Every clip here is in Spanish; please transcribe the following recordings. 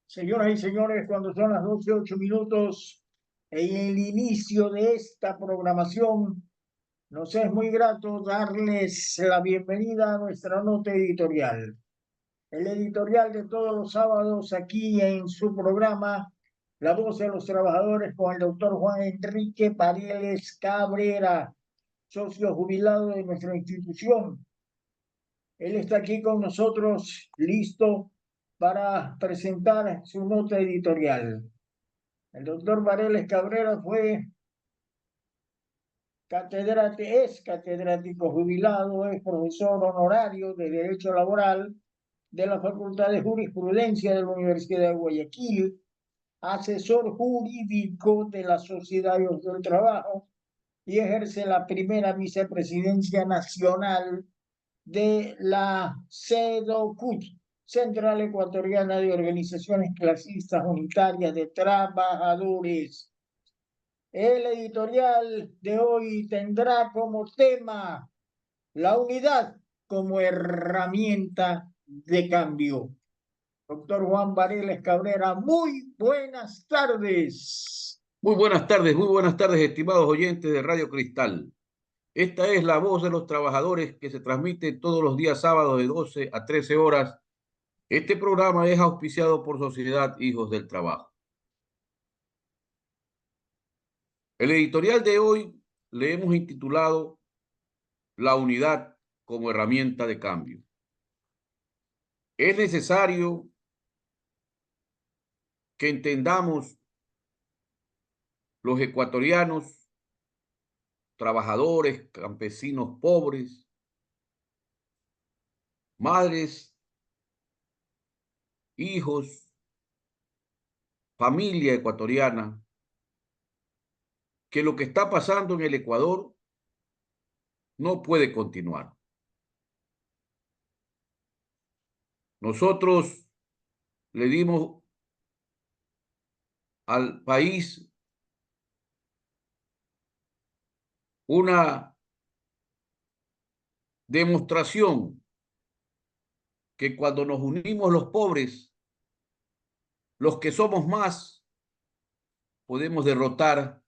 Señoras y señores, cuando son las 12:08, en el inicio de esta programación, nos es muy grato darles la bienvenida a nuestra nota editorial. El editorial de todos los sábados aquí en su programa, La Voz de los Trabajadores, con el doctor Juan Enrique Paredes Cabrera, socio jubilado de nuestra institución. Él está aquí con nosotros, listo para presentar su nota editorial. El doctor Paredes Cabrera es catedrático jubilado, es profesor honorario de Derecho Laboral de la Facultad de Jurisprudencia de la Universidad de Guayaquil, asesor jurídico de la Sociedad del Trabajo y ejerce la primera vicepresidencia nacional de la CEDOCUT, Central Ecuatoriana de Organizaciones Clasistas Unitarias de Trabajadores. El editorial de hoy tendrá como tema la unidad como herramienta de cambio. Doctor Juan Paredes Cabrera, muy buenas tardes. Muy buenas tardes, estimados oyentes de Radio Cristal. Esta es la voz de los trabajadores que se transmite todos los días sábados de 12 a 13 horas. Este programa es auspiciado por Sociedad Hijos del Trabajo. El editorial de hoy le hemos intitulado La unidad como herramienta de cambio. Es necesario que entendamos los ecuatorianos, trabajadores, campesinos pobres, madres, hijos, familia ecuatoriana, que lo que está pasando en el Ecuador no puede continuar. Nosotros le dimos al país una demostración que cuando nos unimos los pobres, los que somos más, podemos derrotar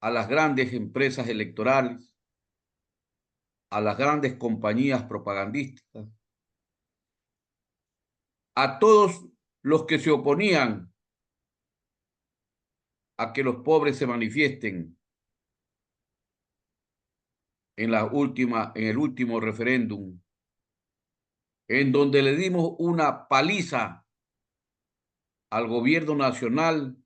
a las grandes empresas electorales, a las grandes compañías propagandísticas, a todos los que se oponían a que los pobres se manifiesten en el último referéndum, en donde le dimos una paliza al gobierno nacional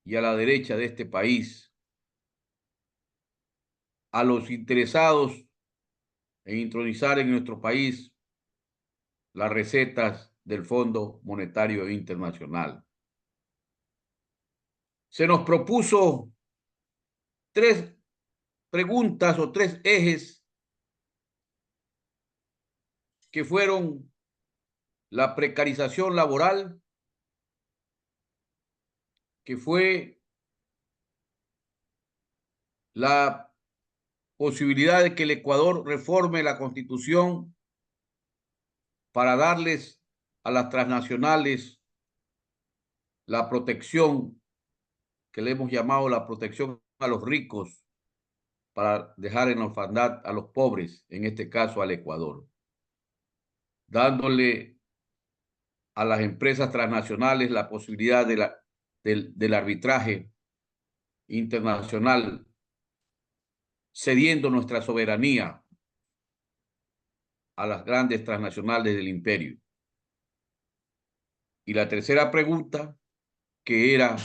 y a la derecha de este país, a los interesados en intronizar en nuestro país las recetas del Fondo Monetario Internacional. Se nos propuso 3 preguntas o 3 ejes que fueron la precarización laboral, que fue la posibilidad de que el Ecuador reforme la Constitución para darles a las transnacionales la protección que le hemos llamado la protección a los ricos para dejar en orfandad a los pobres, en este caso al Ecuador, dándole a las empresas transnacionales la posibilidad del arbitraje internacional, cediendo nuestra soberanía a las grandes transnacionales del imperio. Y la tercera pregunta, que era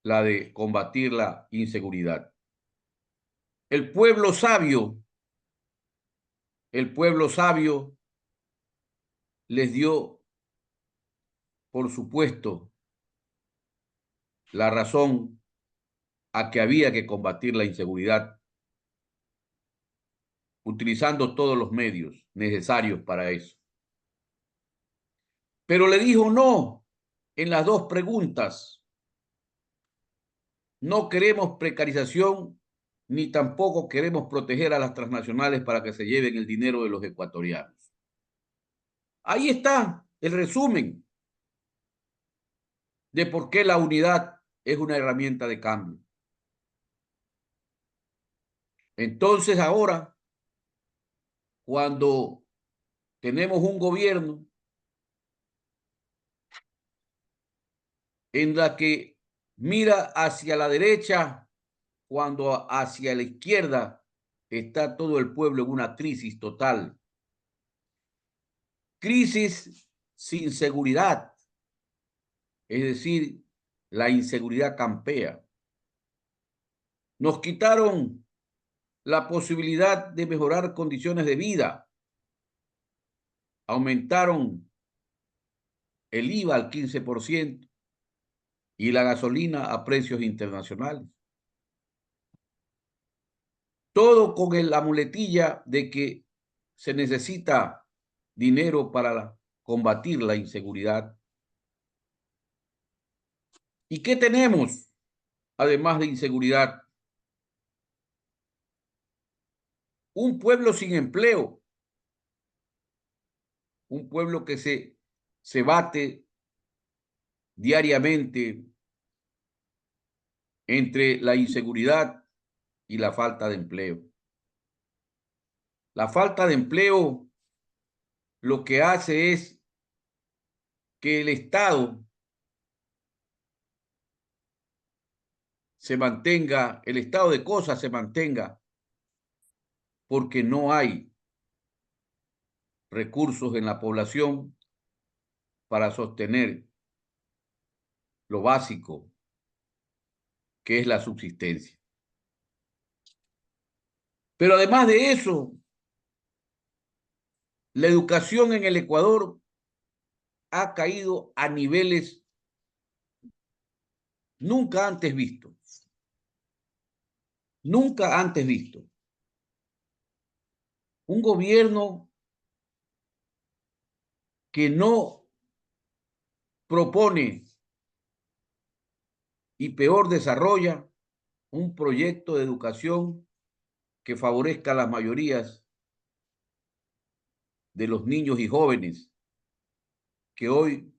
la de combatir la inseguridad. El pueblo sabio les dio, por supuesto, la razón a que había que combatir la inseguridad, utilizando todos los medios necesarios para eso. Pero le dijo no en las 2 preguntas. No queremos precarización ni tampoco queremos proteger a las transnacionales para que se lleven el dinero de los ecuatorianos. Ahí está el resumen de por qué la unidad es una herramienta de cambio. Entonces ahora, cuando tenemos un gobierno en la que mira hacia la derecha, cuando hacia la izquierda está todo el pueblo en una crisis total. Crisis sin seguridad, es decir, la inseguridad campea. Nos quitaron la posibilidad de mejorar condiciones de vida. Aumentaron el IVA al 15% y la gasolina a precios internacionales. Todo con la muletilla de que se necesita dinero para combatir la inseguridad. ¿Y qué tenemos además de inseguridad? Un pueblo sin empleo, un pueblo que se bate diariamente entre la inseguridad y la falta de empleo. La falta de empleo lo que hace es que el Estado se mantenga, el estado de cosas se mantenga, porque no hay recursos en la población para sostener lo básico, que es la subsistencia. Pero además de eso, la educación en el Ecuador ha caído a niveles nunca antes vistos. Nunca antes visto. Un gobierno que no propone y peor desarrolla un proyecto de educación que favorezca a las mayorías de los niños y jóvenes que hoy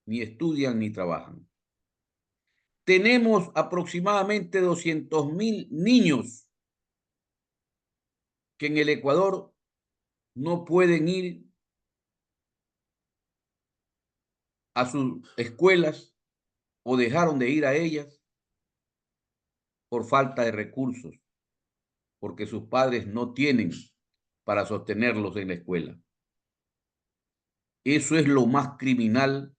ni estudian ni trabajan. Tenemos aproximadamente 200.000 niños que en el Ecuador no pueden ir a sus escuelas o dejaron de ir a ellas por falta de recursos, porque sus padres no tienen para sostenerlos en la escuela. Eso es lo más criminal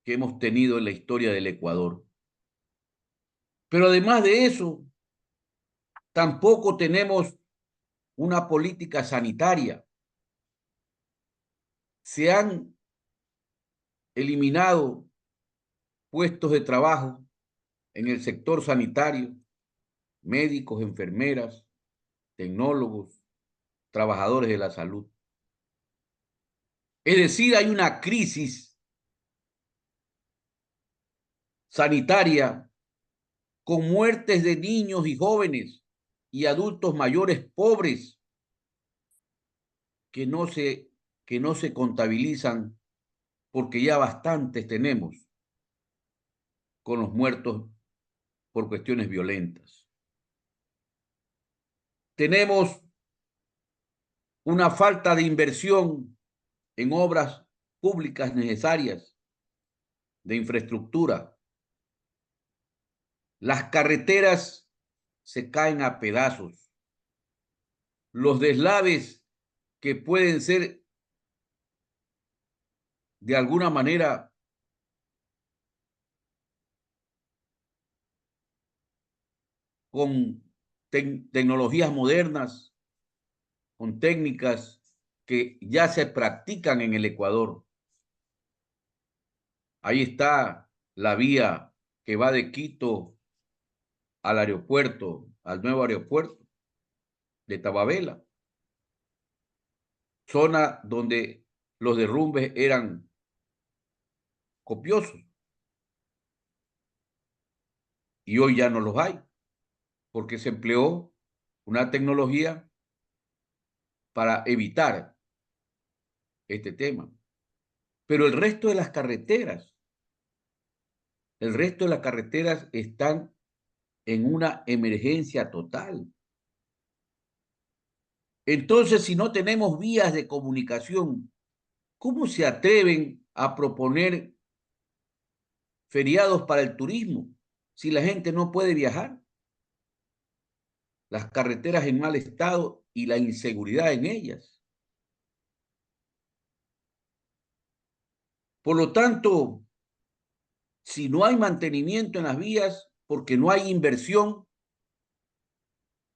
que hemos tenido en la historia del Ecuador. Pero además de eso, tampoco tenemos una política sanitaria. Se han eliminado puestos de trabajo en el sector sanitario, médicos, enfermeras, tecnólogos, trabajadores de la salud. Es decir, hay una crisis sanitaria con muertes de niños y jóvenes y adultos mayores pobres que no se contabilizan, porque ya bastantes tenemos con los muertos por cuestiones violentas. Tenemos una falta de inversión en obras públicas necesarias de infraestructura. Las carreteras se caen a pedazos. Los deslaves que pueden ser de alguna manera con tecnologías modernas, con técnicas que ya se practican en el Ecuador. Ahí está la vía que va de Quito al aeropuerto, al nuevo aeropuerto de Tababela, zona donde los derrumbes eran copiosos y hoy ya no los hay, porque se empleó una tecnología para evitar este tema. Pero el resto de las carreteras están en una emergencia total. Entonces, si no tenemos vías de comunicación, ¿cómo se atreven a proponer feriados para el turismo si la gente no puede viajar? Las carreteras en mal estado y la inseguridad en ellas. Por lo tanto, si no hay mantenimiento en las vías, porque no hay inversión,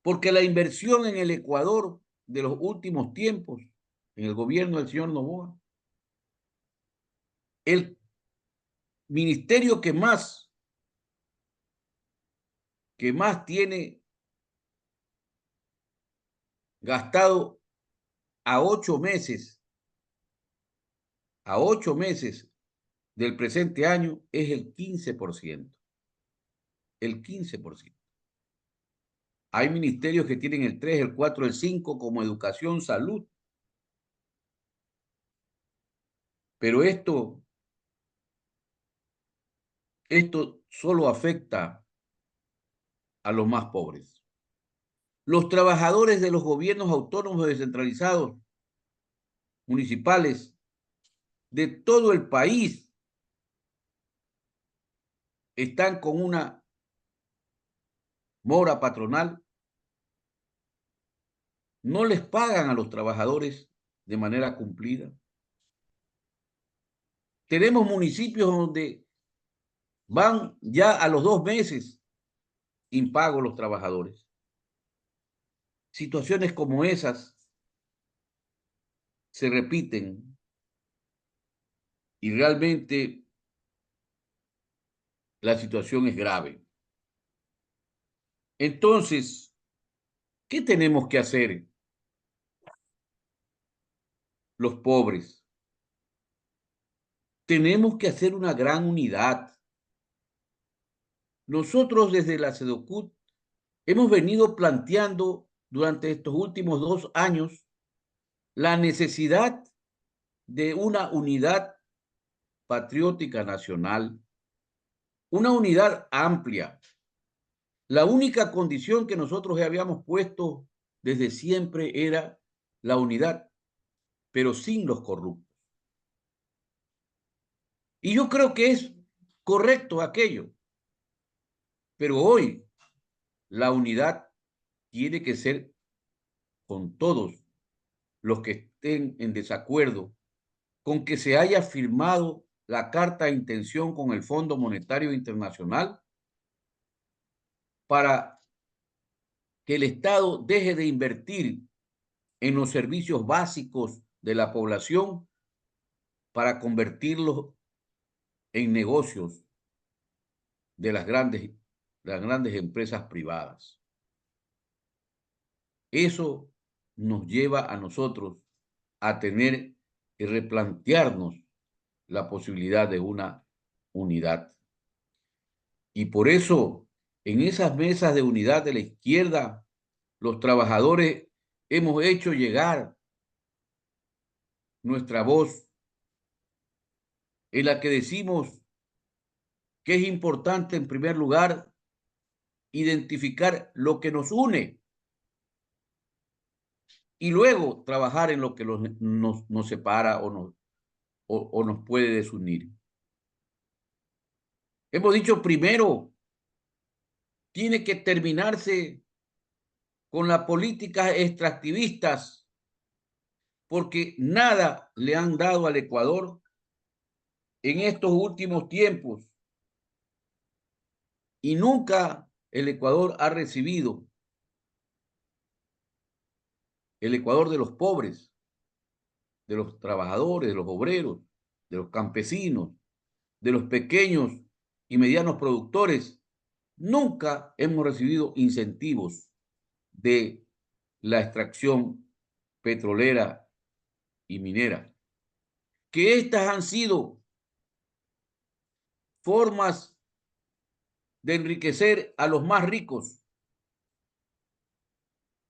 porque la inversión en el Ecuador de los últimos tiempos, en el gobierno del señor Noboa, el ministerio que más tiene gastado a 8 meses del presente año es el 15%. El 15%. Hay ministerios que tienen el 3, el 4, el 5 como educación, salud. Pero esto solo afecta a los más pobres. Los trabajadores de los gobiernos autónomos descentralizados, municipales, de todo el país, están con una mora patronal. No les pagan a los trabajadores de manera cumplida. Tenemos municipios donde van ya a los 2 meses impagos los trabajadores. Situaciones como esas se repiten y realmente la situación es grave. Entonces, ¿qué tenemos que hacer los pobres? Tenemos que hacer una gran unidad. Nosotros desde la SEDOCUT hemos venido planteando durante estos últimos 2 años la necesidad de una unidad patriótica nacional, una unidad amplia. La única condición que nosotros habíamos puesto desde siempre era la unidad, pero sin los corruptos. Y yo creo que es correcto aquello, pero hoy la unidad tiene que ser con todos los que estén en desacuerdo con que se haya firmado la carta de intención con el Fondo Monetario Internacional para que el Estado deje de invertir en los servicios básicos de la población para convertirlos en negocios de las grandes empresas privadas. Eso nos lleva a nosotros a tener que replantearnos la posibilidad de una unidad. Y por eso, en esas mesas de unidad de la izquierda, los trabajadores hemos hecho llegar nuestra voz en la que decimos que es importante, en primer lugar, identificar lo que nos une y luego trabajar en lo que nos separa o nos puede desunir. Hemos dicho primero, tiene que terminarse con las políticas extractivistas, porque nada le han dado al Ecuador en estos últimos tiempos y nunca el Ecuador ha recibido, el Ecuador de los pobres, de los trabajadores, de los obreros, de los campesinos, de los pequeños y medianos productores, nunca hemos recibido incentivos de la extracción petrolera y minera. Que estas han sido formas de enriquecer a los más ricos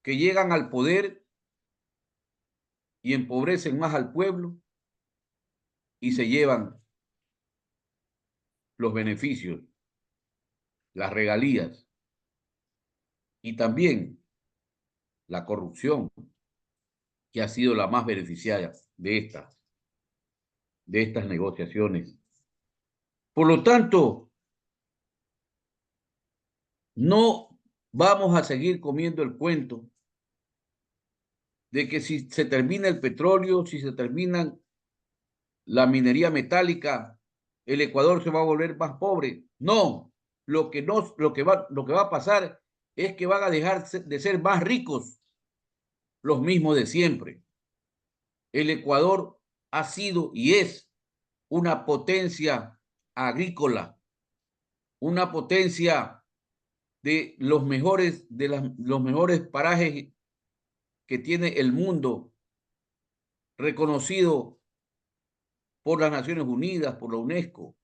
que llegan al poder y empobrecen más al pueblo, y se llevan los beneficios, las regalías y también la corrupción, que ha sido la más beneficiaria de estas negociaciones. Por lo tanto, no vamos a seguir comiendo el cuento de que si se termina el petróleo, si se termina la minería metálica, el Ecuador se va a volver más pobre. No, lo que va a pasar es que van a dejar de ser más ricos los mismos de siempre. El Ecuador ha sido y es una potencia agrícola, una potencia de los mejores parajes que tiene el mundo, reconocido por las Naciones Unidas, por la UNESCO.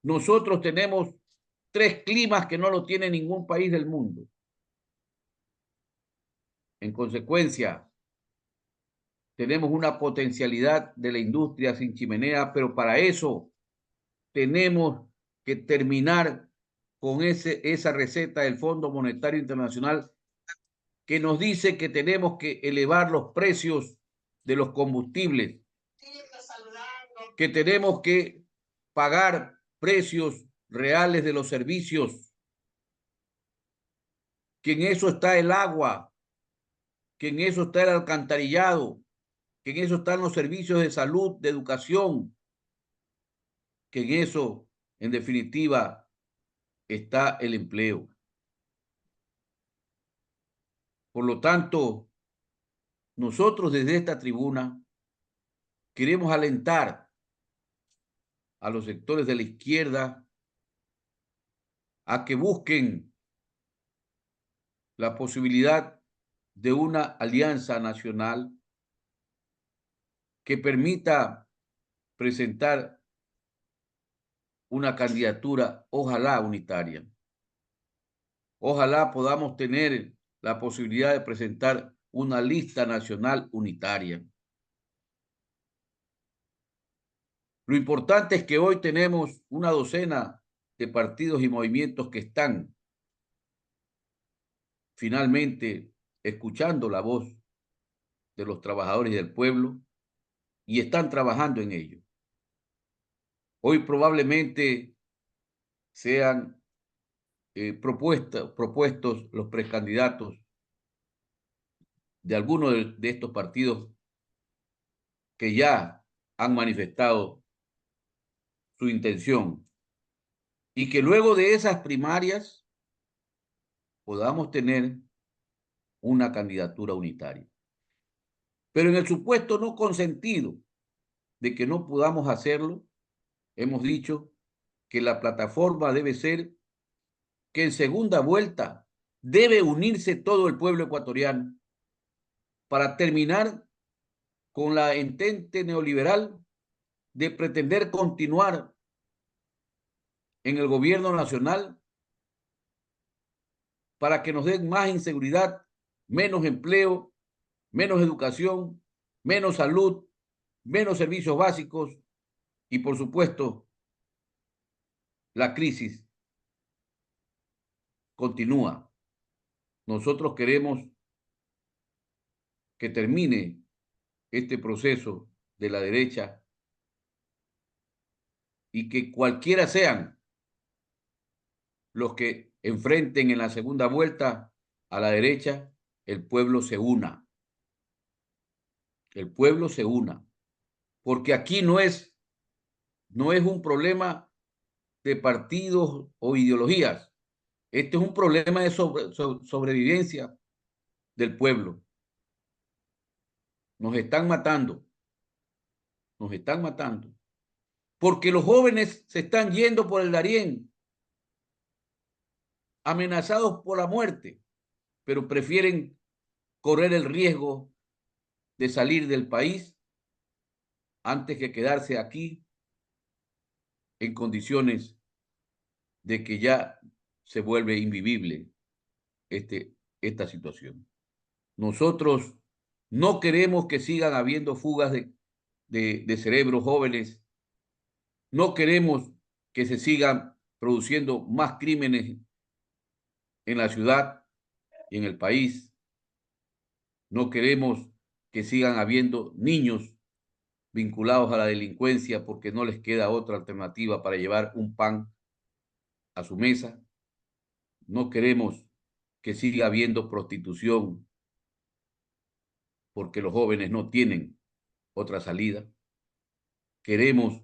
Nosotros tenemos 3 climas que no lo tiene ningún país del mundo. En consecuencia, tenemos una potencialidad de la industria sin chimenea, pero para eso tenemos que terminar con esa receta del Fondo Monetario Internacional que nos dice que tenemos que elevar los precios de los combustibles, que tenemos que pagar precios reales de los servicios, que en eso está el agua, que en eso está el alcantarillado, que en eso están los servicios de salud, de educación, que en eso, en definitiva, está el empleo. Por lo tanto, nosotros desde esta tribuna queremos alentar a los sectores de la izquierda a que busquen la posibilidad de una alianza nacional que permita presentar una candidatura, ojalá unitaria. Ojalá podamos tener la posibilidad de presentar una lista nacional unitaria. Lo importante es que hoy tenemos una docena de partidos y movimientos que están finalmente escuchando la voz de los trabajadores y del pueblo y están trabajando en ello. Hoy probablemente sean propuestos los precandidatos de algunos de estos partidos que ya han manifestado su intención y que luego de esas primarias podamos tener una candidatura unitaria. Pero en el supuesto no consentido de que no podamos hacerlo, hemos dicho que la plataforma debe ser que en segunda vuelta debe unirse todo el pueblo ecuatoriano para terminar con la entente neoliberal de pretender continuar en el gobierno nacional para que nos den más inseguridad, menos empleo, menos educación, menos salud, menos servicios básicos y, por supuesto, la crisis continúa. Nosotros queremos que termine este proceso de la derecha y que cualquiera sean los que enfrenten en la segunda vuelta a la derecha, el pueblo se una. El pueblo se una. Porque aquí no es un problema de partidos o ideologías. Este es un problema de sobrevivencia del pueblo. Nos están matando. Nos están matando. Porque los jóvenes se están yendo por el Darién, amenazados por la muerte, pero prefieren correr el riesgo de salir del país antes que quedarse aquí en condiciones de que ya se vuelve invivible esta situación. Nosotros no queremos que sigan habiendo fugas de cerebros jóvenes. No queremos que se sigan produciendo más crímenes en la ciudad y en el país. No queremos que sigan habiendo niños vinculados a la delincuencia porque no les queda otra alternativa para llevar un pan a su mesa. No queremos que siga habiendo prostitución porque los jóvenes no tienen otra salida. Queremos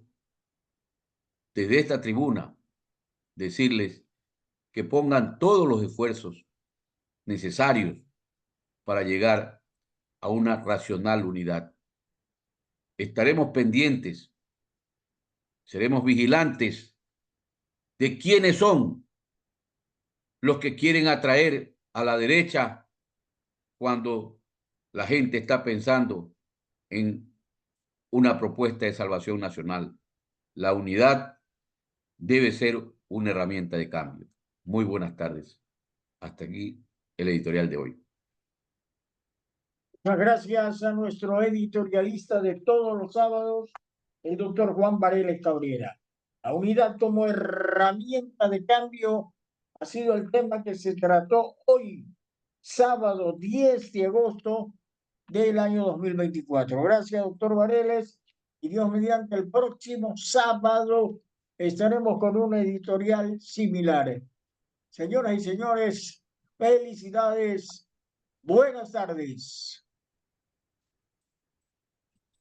desde esta tribuna decirles que pongan todos los esfuerzos necesarios para llegar a una racional unidad. Estaremos pendientes, seremos vigilantes de quiénes son los que quieren atraer a la derecha cuando la gente está pensando en una propuesta de salvación nacional. La unidad debe ser una herramienta de cambio. Muy buenas tardes. Hasta aquí el editorial de hoy. Muchas gracias a nuestro editorialista de todos los sábados, el doctor Juan Vareles Cabrera. La unidad como herramienta de cambio ha sido el tema que se trató hoy, sábado 10 de agosto del año 2024. Gracias, doctor Vareles. Y Dios mediante, el próximo sábado estaremos con un editorial similar. Señoras y señores, felicidades. Buenas tardes.